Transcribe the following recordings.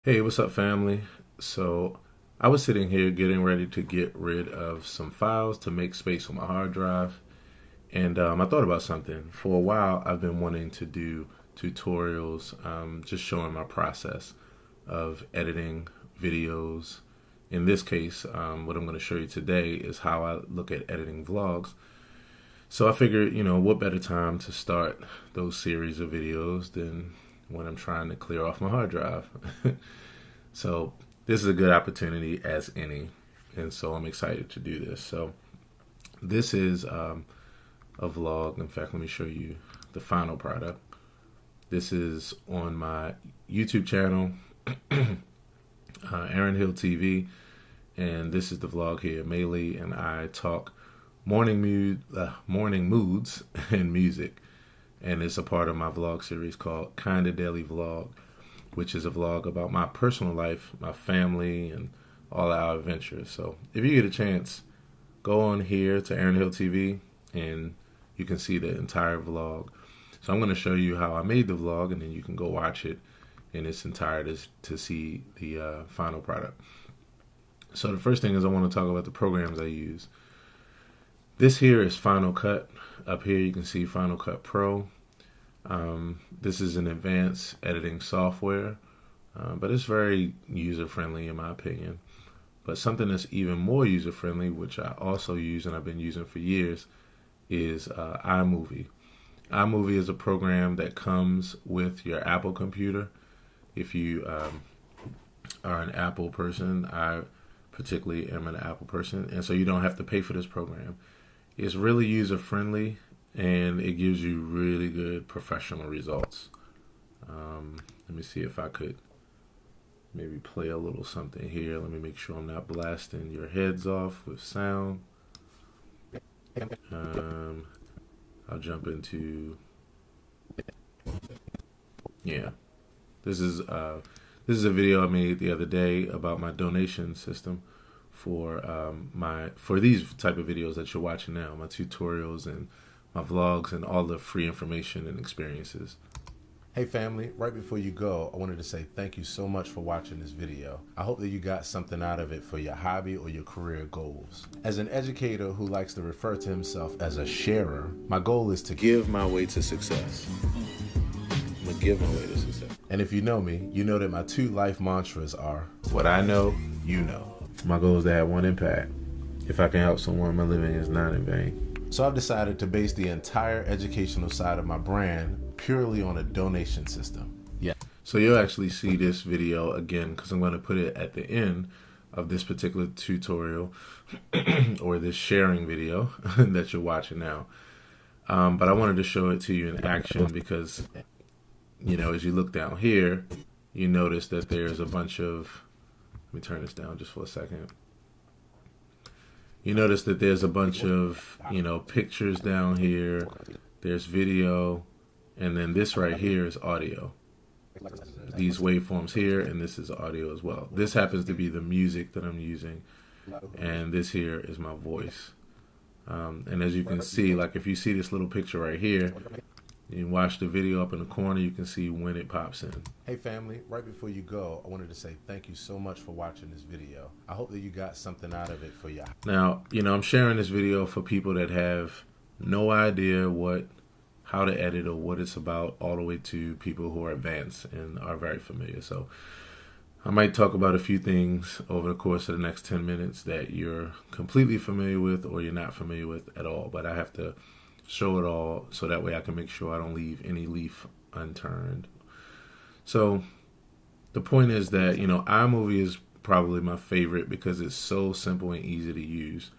Hey, what's up, family? So, I was sitting here getting ready to get rid of some files to make space on my hard drive, and I thought about something. For a while, I've been wanting to do tutorials, just showing my process of editing videos. In this case, what I'm going to show you today is how I look at editing vlogs. So, I figured, what better time to start those series of videos than when I'm trying to clear off my hard drive. So this is a good opportunity as any, and so I'm excited to do this. So this is a vlog. In fact, let me show you the final product. This is on my YouTube channel, Aaron Hill TV, and this is the vlog here. Maylee and I talk morning moods and music, and it's a part of my vlog series called Kinda Daily Vlog, which is a vlog about my personal life, my family, and all our adventures. So if you get a chance, go on here to Aaron Hill TV and you can see the entire vlog. So I'm going to show you how I made the vlog, and then you can go watch it in its entirety to see the final product. So the first thing is I want to talk about the programs I use. This here is Final Cut. Up here you can see Final Cut Pro. This is an advanced editing software, but it's very user-friendly in my opinion. But something that's even more user-friendly, which I also use and I've been using for years, is iMovie. iMovie is a program that comes with your Apple computer. If you are an Apple person, I particularly am an Apple person, and so you don't have to pay for this program. It's really user-friendly, and it gives you really good professional results. Let me see if I could maybe play a little something here. Let me make sure I'm not blasting your heads off with sound. I'll jump into, yeah. This is a video I made the other day about my donation system for for these type of videos that you're watching now, my tutorials and my vlogs and all the free information and experiences. Hey family, right before you go, I wanted to say thank you so much for watching this video. I hope that you got something out of it for your hobby or your career goals. As an educator who likes to refer to himself as a sharer, my goal is to give my way to success. I'm gonna give my way to success. And if you know me, you know that my two life mantras are, what I know, you know. My goal is to have one impact. If I can help someone, my living is not in vain. So I've decided to base the entire educational side of my brand purely on a donation system. Yeah. So you'll actually see this video again because I'm going to put it at the end of this particular tutorial or this sharing video that you're watching now. But I wanted to show it to you in action because, as you look down here, you notice that there's a bunch of, let me turn this down just for a second. You notice that there's a bunch of, pictures down here. There's video. And then this right here is audio. These waveforms here, and this is audio as well. This happens to be the music that I'm using. And this here is my voice. And as you can see, like if you see this little picture right here, you watch the video up in the corner, you can see when it pops in. Hey family, right before you go, I wanted to say thank you so much for watching this video. I hope that you got something out of it for you. Now, I'm sharing this video for people that have no idea how to edit or what it's about, all the way to people who are advanced and are very familiar. So I might talk about a few things over the course of the next 10 minutes that you're completely familiar with or you're not familiar with at all, but I have to show it all so that way I can make sure I don't leave any leaf unturned. So the point is that, iMovie is probably my favorite because it's so simple and easy to use.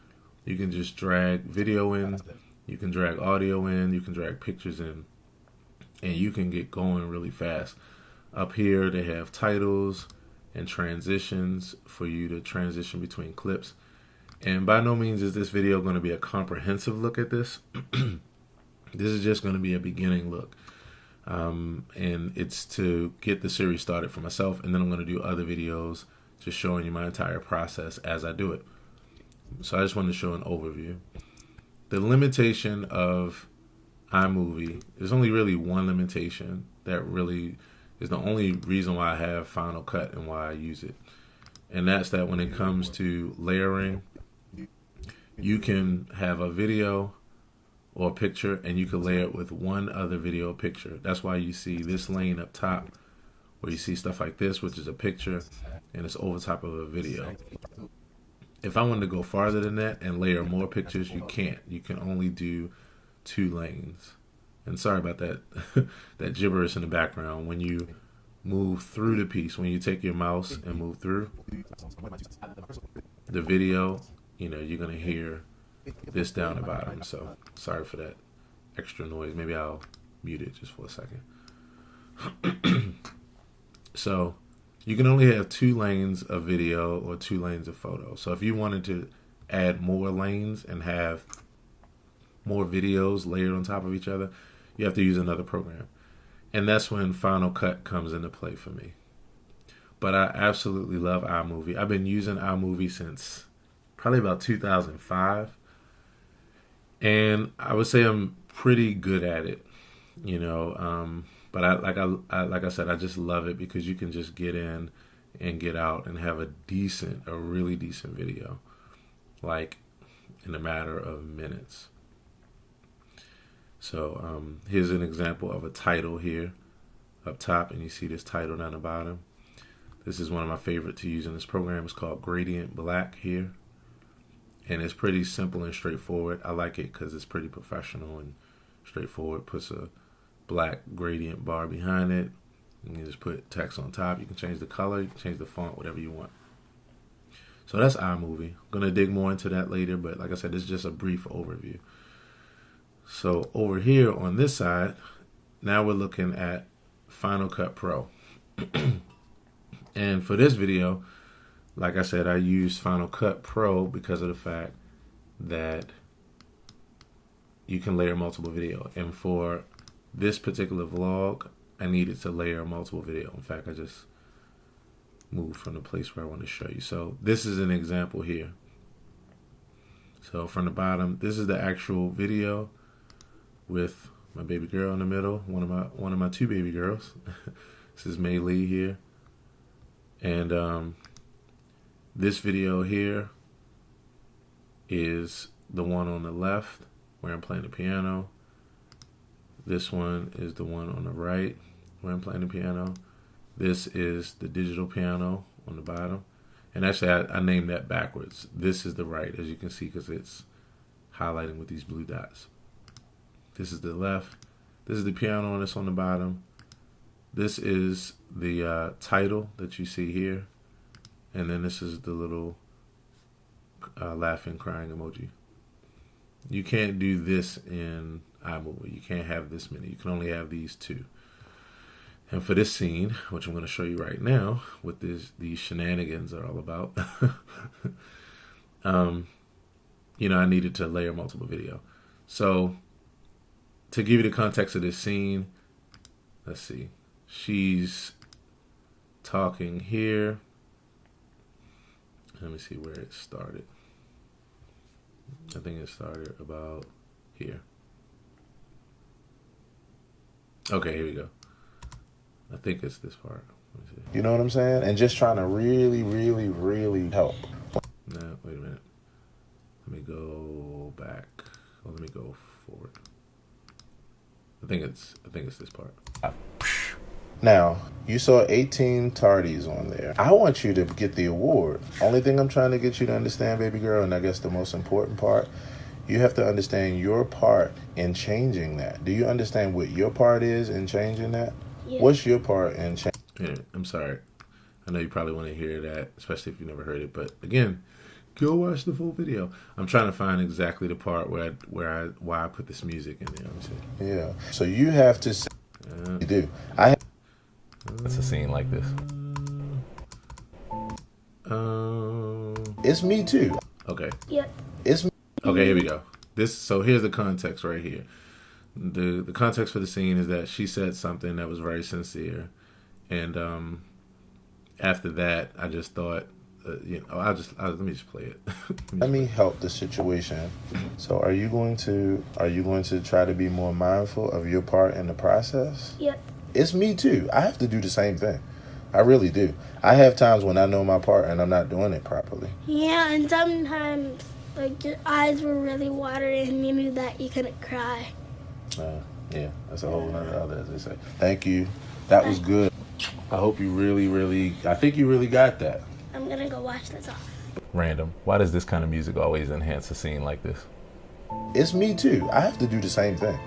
You can just drag video in, you can drag audio in, you can drag pictures in, and you can get going really fast. Up here they have titles and transitions for you to transition between clips. And by no means is this video going to be a comprehensive look at this. This is just going to be a beginning look. And it's to get the series started for myself. And then I'm going to do other videos just showing you my entire process as I do it. So I just wanted to show an overview. The limitation of iMovie, there's only really one limitation that really is the only reason why I have Final Cut and why I use it. And that's that when it comes to layering, you can have a video or a picture and you can layer it with one other video or picture. That's why you see this lane up top where you see stuff like this, which is a picture and it's over top of a video. If I wanted to go farther than that and layer more pictures, you can't. You can only do 2 lanes. And sorry about that, that gibberish in the background. When you move through the piece, when you take your mouse and move through the video, you know, you're going to hear this down the bottom. So sorry for that extra noise. Maybe I'll mute it just for a second. So you can only have 2 lanes of video or 2 lanes of photo. So if you wanted to add more lanes and have more videos layered on top of each other, you have to use another program. And that's when Final Cut comes into play for me. But I absolutely love iMovie. I've been using iMovie since probably about 2005. And I would say I'm pretty good at it, you know. But like I said, I just love it because you can just get in and get out and have a really decent video, like in a matter of minutes. So here's an example of a title here up top, and you see this title down the bottom. This is one of my favorite to use in this program. It's called Gradient Black here, and it's pretty simple and straightforward. I like it because it's pretty professional and straightforward. Puts a black gradient bar behind it, and you just put text on top. You can change the color, you can change the font, whatever you want. So that's iMovie. I'm going to dig more into that later, but like I said, this is just a brief overview. So over here on this side, now we're looking at Final Cut Pro. And for this video, like I said, I use Final Cut Pro because of the fact that you can layer multiple video. And for this particular vlog, I needed to layer multiple video. In fact, I just moved from the place where I want to show you. So this is an example here. So from the bottom, this is the actual video with my baby girl in the middle, one of my 2 baby girls. This is Mei Lee here. And this video here is the one on the left where I'm playing the piano. This one is the one on the right where I'm playing the piano. This is the digital piano on the bottom. And actually, I named that backwards. This is the right, as you can see, because it's highlighting with these blue dots. This is the left. This is the piano, and it's on the bottom. This is the title that you see here. And then this is the little laughing, crying emoji. You can't do this in iMovie. You can't have this many. You can only have these 2. And for this scene, which I'm going to show you right now, what these shenanigans are all about, you know, I needed to layer multiple video. So to give you the context of this scene, let's see. She's talking here. Let me see where it started. I think it started about here. Okay, here we go. I think it's this part. Let me see. You know what I'm saying? And just trying to really, really, really help. No, wait a minute. Let me go back. Or let me go forward. I think it's this part. Now, you saw 18 tardies on there. I want you to get the award. Only thing I'm trying to get you to understand, baby girl, and I guess the most important part, you have to understand your part in changing that. Do you understand what your part is in changing that? Yeah. What's your part in changing? Yeah, I'm sorry. I know you probably want to hear that, especially if you never heard it. But again, go watch the full video. I'm trying to find exactly the part why I put this music in there. Yeah. So you have to say, you do. It's a scene like this. It's me too. Okay. Yep. It's me. Okay, here we go. So here's the context right here. The context for the scene is that she said something that was very sincere, and after that, I just thought, let me just play it. Let me help the situation. So, are you going to try to be more mindful of your part in the process? Yep. It's me too. I have to do the same thing. I really do. I have times when I know my part and I'm not doing it properly. Yeah, and sometimes, like, your eyes were really watery and you knew that you couldn't cry. Yeah, that's a whole other, as they say. Thank you. That was good. I hope you I think you really got that. I'm gonna go watch this off. Random. Why does this kind of music always enhance a scene like this? It's me too. I have to do the same thing.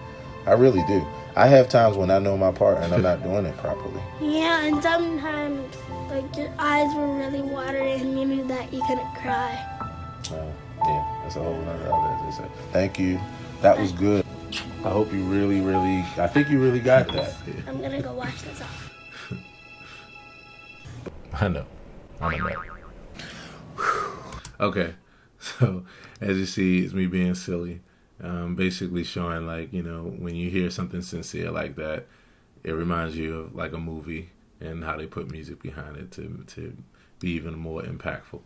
I really do. I have times when I know my part and I'm not doing it properly. Yeah, and sometimes, like, your eyes were really watery and you knew that you couldn't cry. Yeah, that's a whole other, as they say. Thank you. That was good. I hope you I think you really got that. I'm gonna go watch this off. I know. I'm a nut. Okay, so as you see, it's me being silly. Basically showing, like, when you hear something sincere like that, it reminds you of like a movie and how they put music behind it to be even more impactful.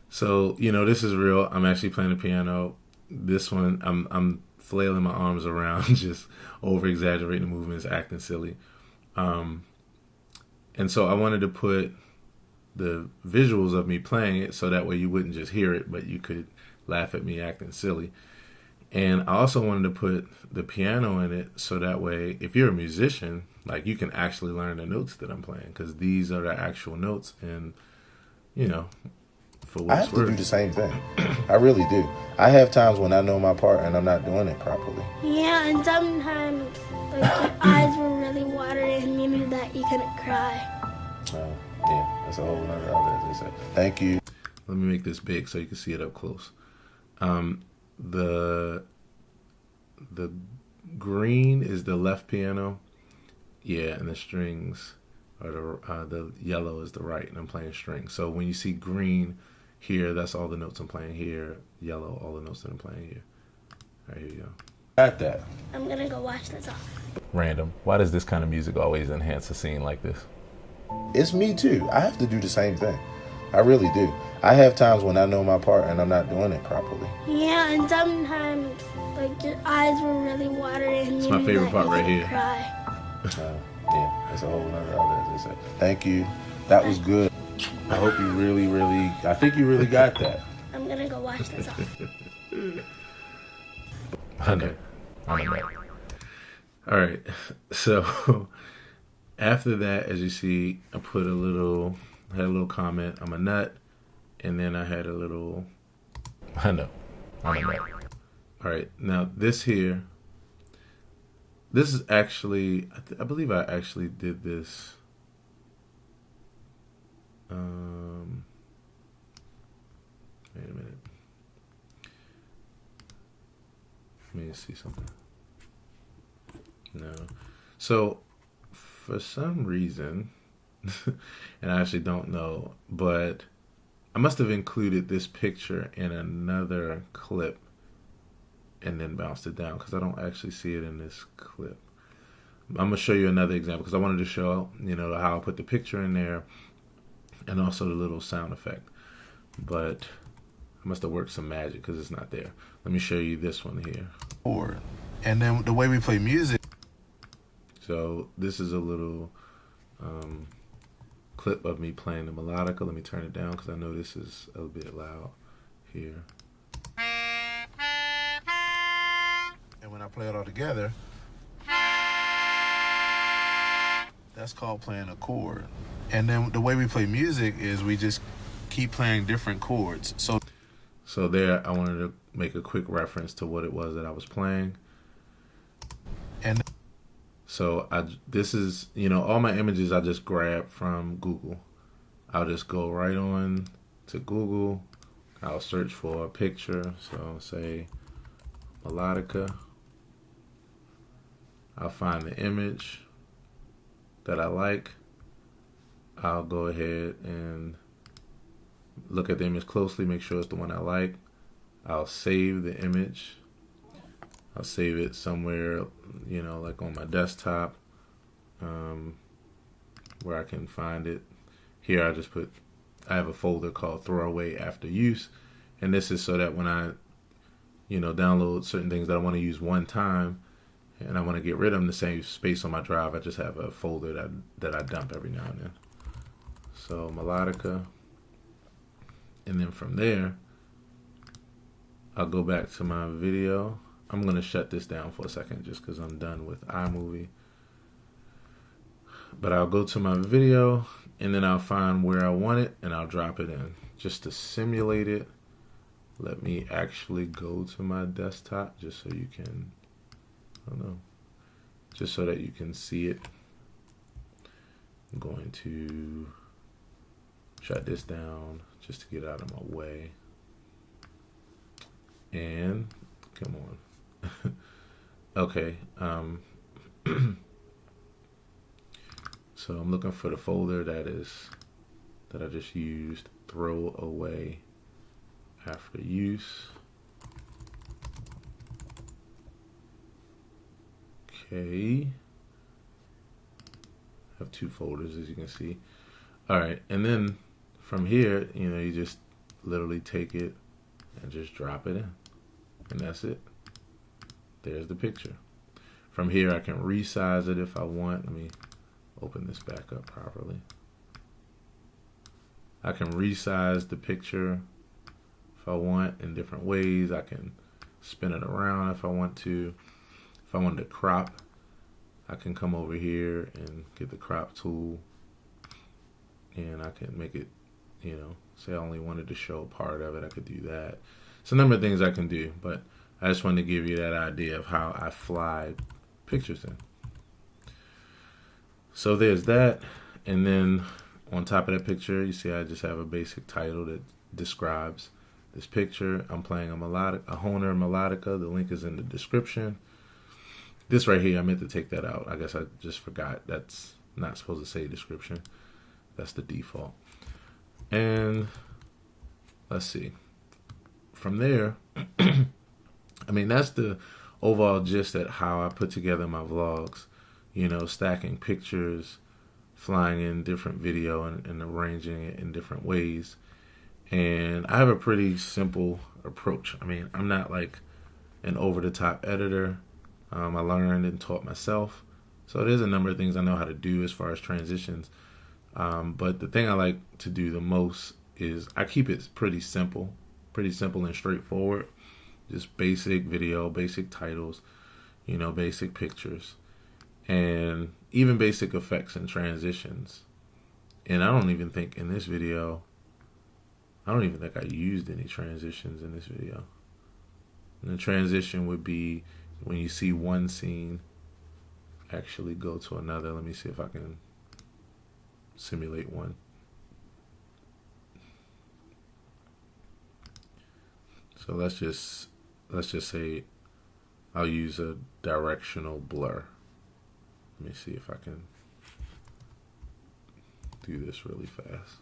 So, this is real. I'm actually playing the piano. This one, I'm flailing my arms around, just over exaggerating the movements, acting silly. And so I wanted to put the visuals of me playing it so that way you wouldn't just hear it, but you could laugh at me acting silly. And I also wanted to put the piano in it so that way, if you're a musician, like, you can actually learn the notes that I'm playing, because these are the actual notes. And, for what I have it's to worth. do the same thing. I really do. I have times when I know my part and I'm not doing it properly. Yeah, and sometimes, like, your eyes were really watery and you knew that you couldn't cry. Yeah, that's a whole other, as they say. Thank you. Let me make this big so you can see it up close. The green is the left piano, yeah, and the strings are the yellow is the right, and I'm playing strings. So when you see green here, that's all the notes I'm playing here. Yellow, all the notes that I'm playing here. All right, here you go. Got that. I'm gonna go watch this off. Random. Why does this kind of music always enhance a scene like this? It's me too. I have to do the same thing. I really do. I have times when I know my part and I'm not doing it properly. Yeah, and sometimes, like, your eyes were really watery and It's you my knew favorite that part you right couldn't here. cry. Yeah, that's a whole other, as they say. Thank you. That was good. I hope you I think you really got that. I'm gonna go watch this off. I know. Okay. I'm a nut. All right. So after that, as you see, I had a little comment. I'm a nut, and then I had a little. I know. I'm a nut. All right. Now this here. This is actually. I believe I actually did this. Wait a minute. Let me see something. No. So, for some reason, and I actually don't know, but I must have included this picture in another clip and then bounced it down, because I don't actually see it in this clip. I'm going to show you another example, because I wanted to show, how I put the picture in there and also the little sound effect. But I must have worked some magic because it's not there. Let me show you this one here. And then the way we play music. So this is a little clip of me playing the melodica. Let me turn it down because I know this is a bit loud here. And when I play it all together, that's called playing a chord. And then the way we play music is we just keep playing different chords. So there, I wanted to make a quick reference to what it was that I was playing. And so this is, all my images I just grabbed from Google. I'll just go right on to Google. I'll search for a picture. So I'll say melodica. I'll find the image that I like. I'll go ahead and look at the image closely, make sure it's the one I like. I'll save the image. I'll save it somewhere, like on my desktop, where I can find it. Here I have a folder called Throwaway After Use. And this is so that when I, download certain things that I want to use one time, and I want to get rid of them to save space on my drive. I just have a folder that I dump every now and then. So Melodica, and then from there, I'll go back to my video. I'm going to shut this down for a second just because I'm done with iMovie. But I'll go to my video, and then I'll find where I want it, and I'll drop it in. Just to simulate it, let me actually go to my desktop just so you can, I don't know, just so that you can see it. I'm going to shut this down just to get out of my way. And come on. Okay. So I'm looking for the folder that I just used. Throw away after use. Okay. I have 2 folders, as you can see. All right, and then from here, you just literally take it and just drop it in, and that's it. There's the picture. From here, I can resize it if I want. Let me open this back up properly. I can resize the picture if I want in different ways. I can spin it around if I want to. If I want to crop, I can come over here and get the crop tool, and I can make it, say I only wanted to show part of it, I could do that. It's a number of things I can do, but I just wanted to give you that idea of how I fly pictures in. So there's that, and then on top of that picture, you see I just have a basic title that describes this picture. I'm playing a Hohner Melodica. The link is in the description. This right here, I meant to take that out. I guess I just forgot. That's not supposed to say description. That's the default. And let's see. From there, I mean, that's the overall gist at how I put together my vlogs. Stacking pictures, flying in different video, and arranging it in different ways. And I have a pretty simple approach. I mean, I'm not like an over-the-top editor. I learned and taught myself. So there's a number of things I know how to do as far as transitions. But the thing I like to do the most is I keep it pretty simple and straightforward. Just basic video, basic titles, basic pictures, and even basic effects and transitions. And I don't even think in this video, I used any transitions in this video. And the transition would be when you see one scene actually go to another. Let me see if I can simulate one. So let's just say I'll use a directional blur. Let me see if I can do this really fast.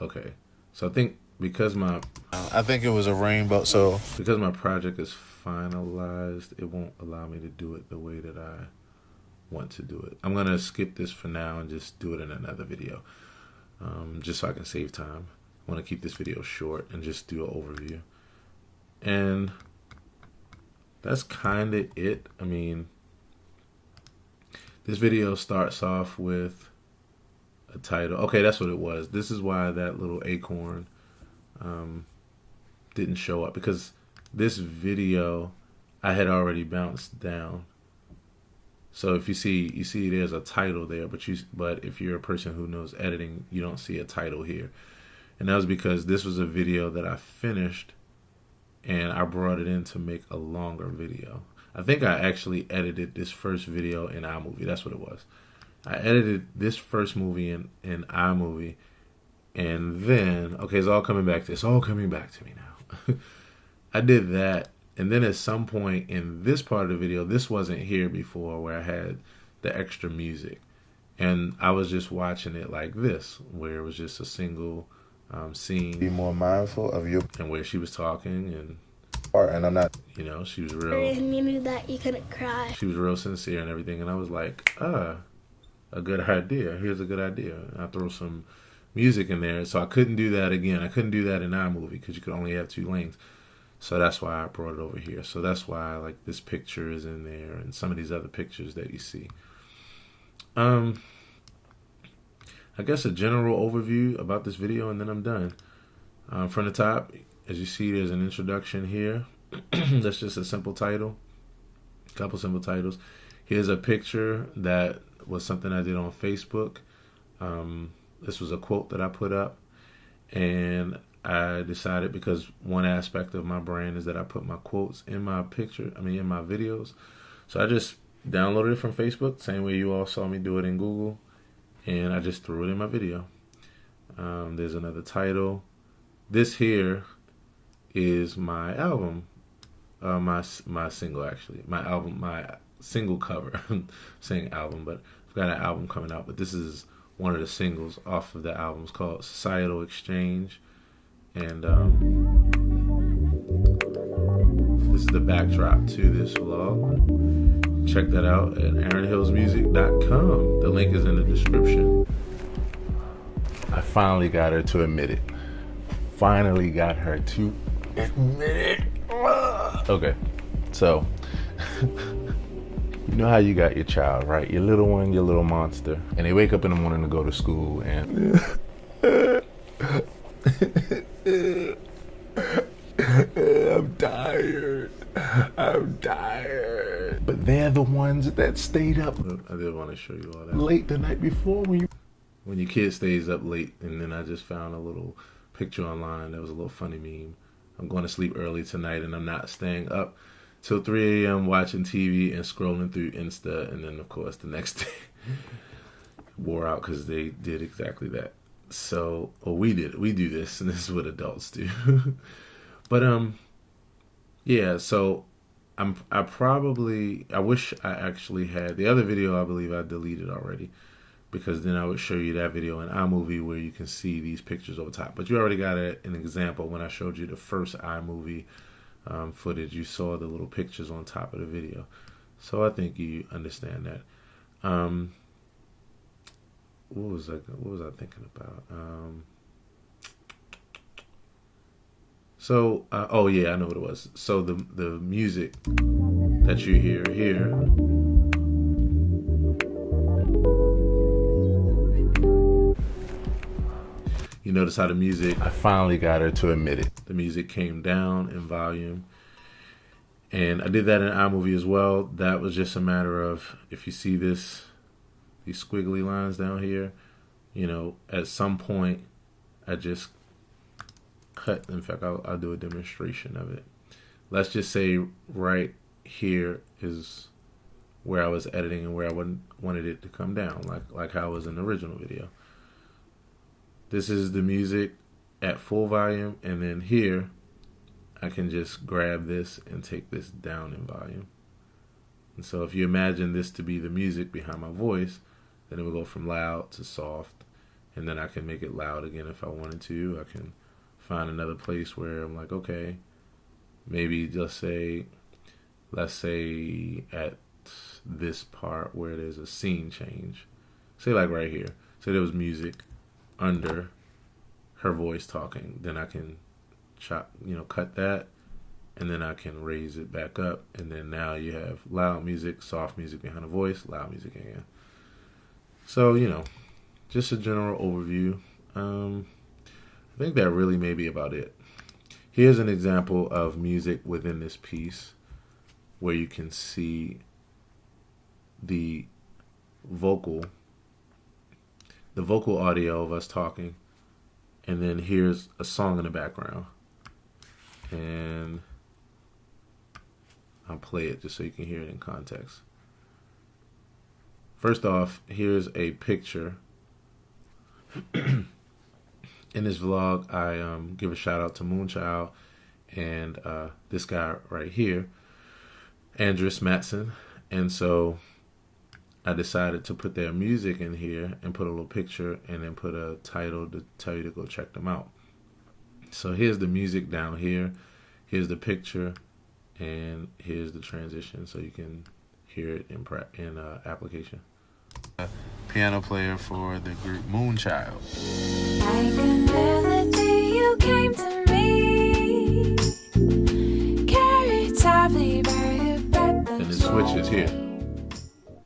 Okay, so I think I think it was a rainbow. So because my project is finalized, it won't allow me to do it the way that I want to do it. I'm gonna skip this for now and just do it in another video, just so I can save time. I want to keep this video short and just do an overview, and that's kind of it. I mean, this video starts off with a title. Okay, that's what it was. This is why that little acorn didn't show up, because this video I had already bounced down. So if you see there's a title there, but if you're a person who knows editing, you don't see a title here. And that was because this was a video that I finished and I brought it in to make a longer video. I think I actually edited this first video in iMovie. That's what it was. I edited this first movie in iMovie, and then, okay, it's all coming back to me now. I did that, and then at some point in this part of the video, this wasn't here before, where I had the extra music, and I was just watching it like this, where it was just a single scene. Be more mindful of your and where she was talking, and I'm not, she was real. And you knew that you couldn't cry. She was real sincere and everything, and I was like, a good idea. Here's a good idea. I throw some music in there. So I couldn't do that again. I couldn't do that in iMovie because you could only have 2 lanes. So that's why I brought it over here. So that's why like this picture is in there and some of these other pictures that you see. I guess a general overview about this video and then I'm done. From the top, as you see, there's an introduction here. That's just a simple title. A couple simple titles. Here's a picture that was something I did on Facebook. This was a quote that I put up, and I decided, because one aspect of my brand is that I put my quotes in my in my videos. So I just downloaded it from Facebook, same way you all saw me do it in Google, and I just threw it in my video. There's another title. This here is my album, my single actually. My single cover. I'm saying album, but I've got an album coming out. But this is one of the singles off of the album. It's called Societal Exchange, and this is the backdrop to this vlog. Check that out at AaronHillsMusic.com. The link is in the description. I finally got her to admit it. Finally got her to admit it. Okay, so you know how you got your child, right? Your little one, your little monster, and they wake up in the morning to go to school, and I'm tired. But they're the ones that stayed up I did want to show you all that. late the night before When your kid stays up late, and then I just found a little picture online that was a little funny meme. I'm going to sleep early tonight, and I'm not staying up till 3 a.m. watching TV and scrolling through Insta, and then of course the next day wore out because they did exactly that. So, or we do this, and this is what adults do. But yeah. So I wish I actually had the other video. I believe I deleted already, because then I would show you that video in iMovie where you can see these pictures over top. But you already got an example when I showed you the first iMovie footage. You saw the little pictures on top of the video. So I think you understand that. What was I thinking about? Oh yeah, I know what it was. So the music that you hear here, you notice how the music, I finally got her to admit it. the music came down in volume. And I did that in iMovie as well. That was just a matter of, if you see these squiggly lines down here, at some point I just cut. In fact, I'll do a demonstration of it. Let's just say right here is where I was editing and where I wanted it to come down, like how it was in the original video. This is the music at full volume, and then here I can just grab this and take this down in volume. And so if you imagine this to be the music behind my voice, then it will go from loud to soft, and then I can make it loud again if I wanted to. I can find another place where I'm like, okay, maybe let's say at this part where there's a scene change, say like right here, say there was music under her voice talking, then I can cut that, and then I can raise it back up, and then now you have loud music, soft music behind the voice, loud music again. So, just a general overview. I think that really may be about it. Here's an example of music within this piece where you can see the vocal audio of us talking, and then here's a song in the background. And I'll play it just so you can hear it in context. First off, here's a picture. In this vlog, I give a shout out to Moonchild and this guy right here, Andres Matson. And so I decided to put their music in here and put a little picture and then put a title to tell you to go check them out. So here's the music down here, here's the picture, and here's the transition so you can hear it in application. piano player for the group Moonchild. Like a melody, you came to me, carried softly by your breath. And it switches here.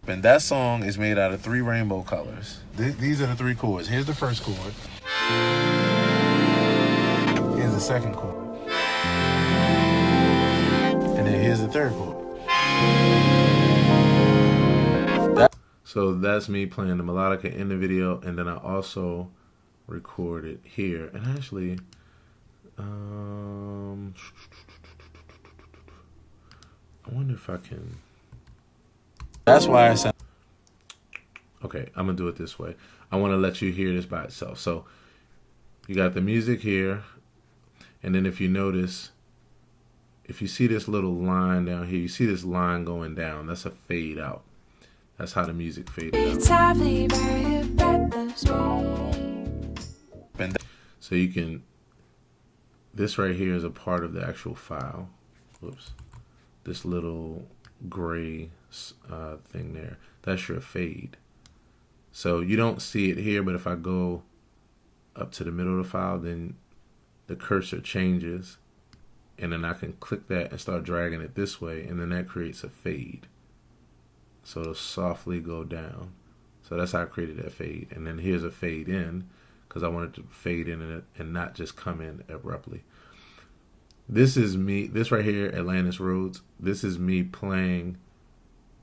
And that song is made out of 3 rainbow colors. These are the 3 chords. Here's the first chord. Here's the second chord. And then here's the third chord. So that's me playing the melodica in the video, and then I also record it here. And actually, I wonder if I can. That's why I sound. Okay, I'm gonna do it this way. I want to let you hear this by itself. So you got the music here, and then if you notice, if you see this little line down here, you see this line going down. That's a fade out. That's how the music faded out. So you can, this right here is a part of the actual file. Whoops. This little gray thing there, that's your fade. So you don't see it here, but if I go up to the middle of the file, then the cursor changes, and then I can click that and start dragging it this way, and then that creates a fade. So it'll softly go down. So that's how I created that fade. And then here's a fade in, because I wanted to fade in and not just come in abruptly. This is me, this right here, Atlantis Rhodes, this is me playing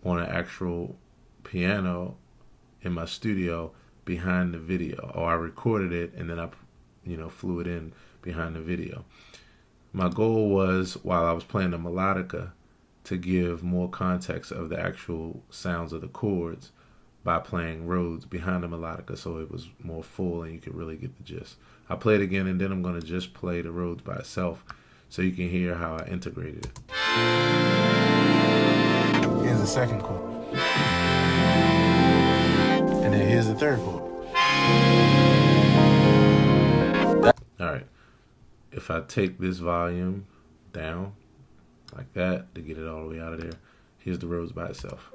on an actual piano in my studio behind the video. Or I recorded it and then I flew it in behind the video. My goal was, while I was playing the melodica, to give more context of the actual sounds of the chords by playing Rhodes behind the melodica, so it was more full and you could really get the gist. I'll play it again, and then I'm going to just play the Rhodes by itself so you can hear how I integrated it. Here's the second chord. And then here's the third chord. Alright, if I take this volume down like that to get it all the way out of there, here's the Rhodes by itself.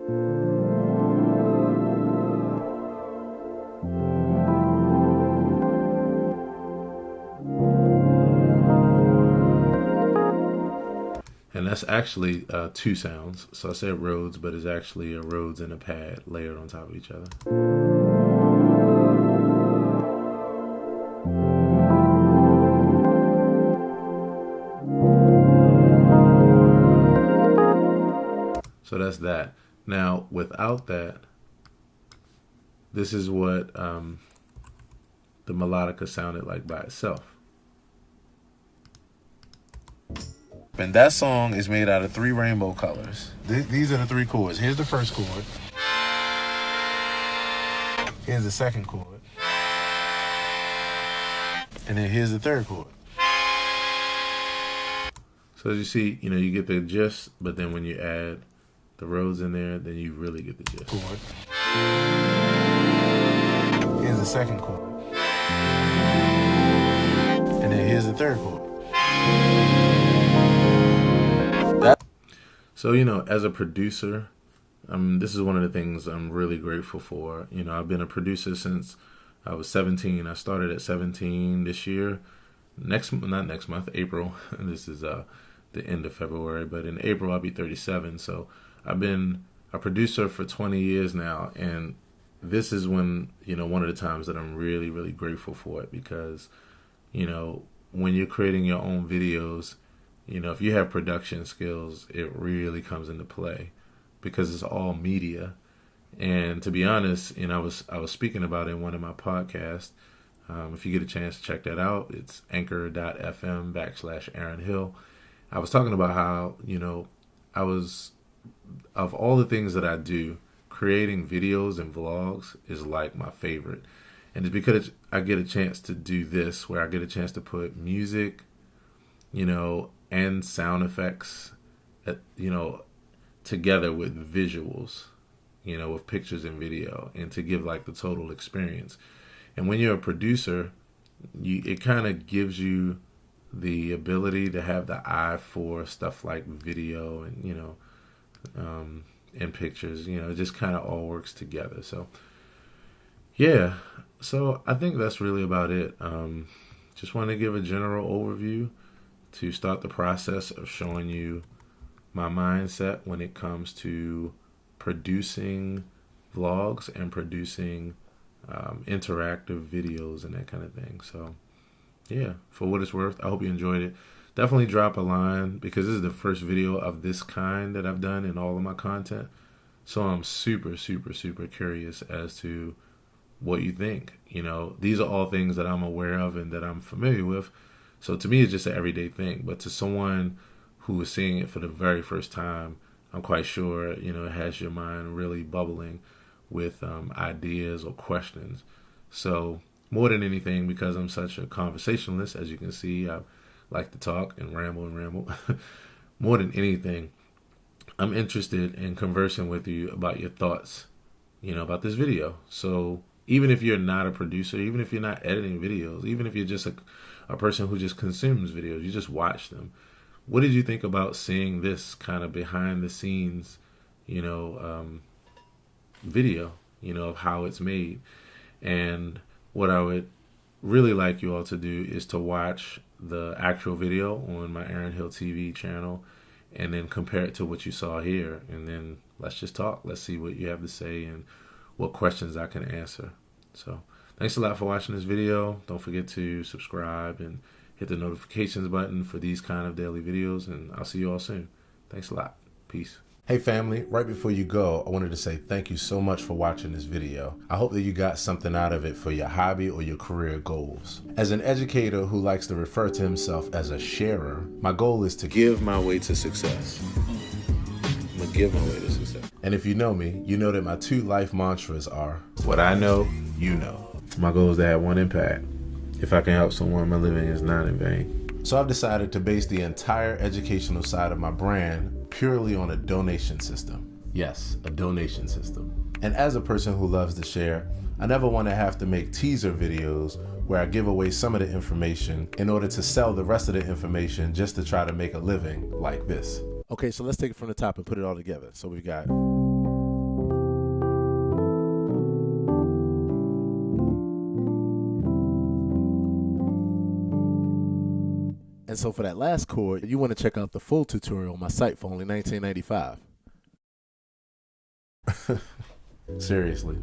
And that's actually 2 sounds. So I said Rhodes, but it's actually a Rhodes and a pad layered on top of each other. So that's that. Now, without that, this is what the melodica sounded like by itself. And that song is made out of 3 rainbow colors. These are the 3 chords. Here's the first chord. Here's the second chord. And then here's the third chord. So as you see, you get the gist, but then when you add the Rhodes in there, then you really get the gist. Chord. Here's the second chord. And then here's the third chord. So, as a producer, this is one of the things I'm really grateful for. I've been a producer since I was 17. I started at 17 this year. Not next month, April. This is the end of February, but in April I'll be 37. So I've been a producer for 20 years now, and this is when, one of the times that I'm really, really grateful for it, because, when you're creating your own videos, if you have production skills, it really comes into play because it's all media. And to be honest, I was speaking about it in one of my podcasts. If you get a chance to check that out, it's anchor.fm/Aaron Hill. I was talking about how, of all the things that I do, creating videos and vlogs is like my favorite. And it's because I get a chance to do this, where I get a chance to put music, and sound effects, together with visuals, with pictures and video, and to give like the total experience. And when you're a producer, it kind of gives you the ability to have the eye for stuff like video and, and pictures. It just kind of all works together. So yeah, so I think that's really about it. Just want to give a general overview to start the process of showing you my mindset when it comes to producing vlogs and producing interactive videos and that kind of thing. So yeah, for what it's worth, I hope you enjoyed it. Definitely drop a line, because this is the first video of this kind that I've done in all of my content. So I'm super, super, super curious as to what you think. You know, these are all things that I'm aware of and that I'm familiar with. So to me, it's just an everyday thing. But to someone who is seeing it for the very first time, I'm quite sure, you know, it has your mind really bubbling with ideas or questions. So more than anything, because I'm such a conversationalist, as you can see, I like to talk and ramble. More than anything, I'm interested in conversing with you about your thoughts, you know, about this video. So even if you're not a producer, even if you're not editing videos, even if you're just a person who just consumes videos, you just watch them, what did you think about seeing this kind of behind the scenes, you know, video, you know, of how it's made? And what I would really like you all to do is to watch the actual video on my Aaron Hill TV channel and then compare it to what you saw here. And then let's just talk. Let's see what you have to say and what questions I can answer. So thanks a lot for watching this video. Don't forget to subscribe and hit the notifications button for these kind of daily videos, and I'll see you all soon. Thanks a lot. Peace. Hey family, right before you go, I wanted to say thank you so much for watching this video. I hope that you got something out of it for your hobby or your career goals. As an educator who likes to refer to himself as a sharer, my goal is to give my way to success. I'm gonna give my way to success. And if you know me, you know that my 2 life mantras are, what I know, you know. My goal is to have one impact. If I can help someone, my living is not in vain. So I've decided to base the entire educational side of my brand purely on a donation system. Yes, a donation system. And as a person who loves to share, I never want to have to make teaser videos where I give away some of the information in order to sell the rest of the information just to try to make a living like this. Okay, so let's take it from the top and put it all together. So we've got And so for that last chord, you want to check out the full tutorial on my site for only $19.95. Seriously.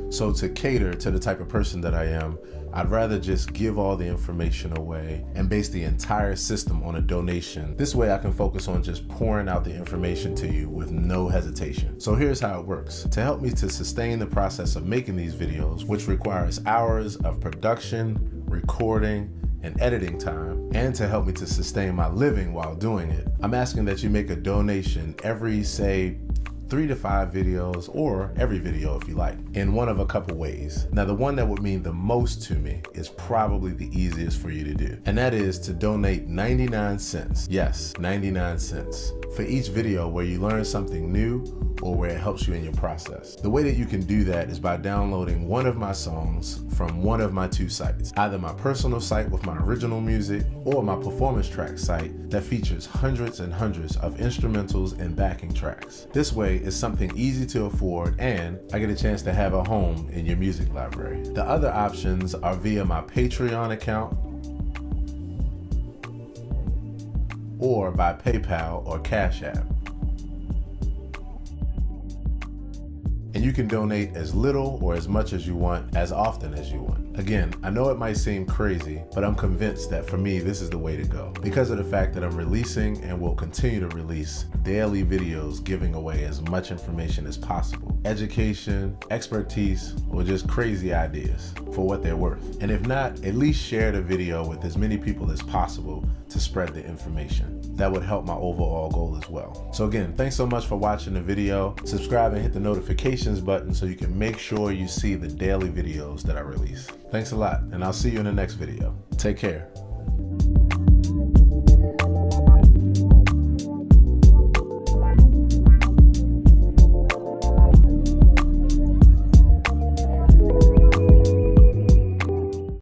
So to cater to the type of person that I am, I'd rather just give all the information away and base the entire system on a donation. This way I can focus on just pouring out the information to you with no hesitation. So here's how it works. To help me to sustain the process of making these videos, which requires hours of production, recording, and editing time, and to help me to sustain my living while doing it, I'm asking that you make a donation every, say, 3 to 5 videos, or every video if you like, in one of a couple ways. Now, the one that would mean the most to me is probably the easiest for you to do, and that is to donate 99 cents. Yes, 99 cents for each video where you learn something new or where it helps you in your process. The way that you can do that is by downloading one of my songs from one of my 2 sites, either my personal site with my original music or my performance track site that features hundreds and hundreds of instrumentals and backing tracks. This way, it's something easy to afford, and I get a chance to have a home in your music library. The other options are via my Patreon account or by PayPal or Cash App. And you can donate as little or as much as you want, as often as you want. Again, I know it might seem crazy, but I'm convinced that for me, this is the way to go. Because of the fact that I'm releasing and will continue to release daily videos giving away as much information as possible. Education, expertise, or just crazy ideas for what they're worth. And if not, at least share the video with as many people as possible to spread the information. That would help my overall goal as well. So again, thanks so much for watching the video. Subscribe and hit the notifications button so you can make sure you see the daily videos that I release. Thanks a lot, and I'll see you in the next video. Take care.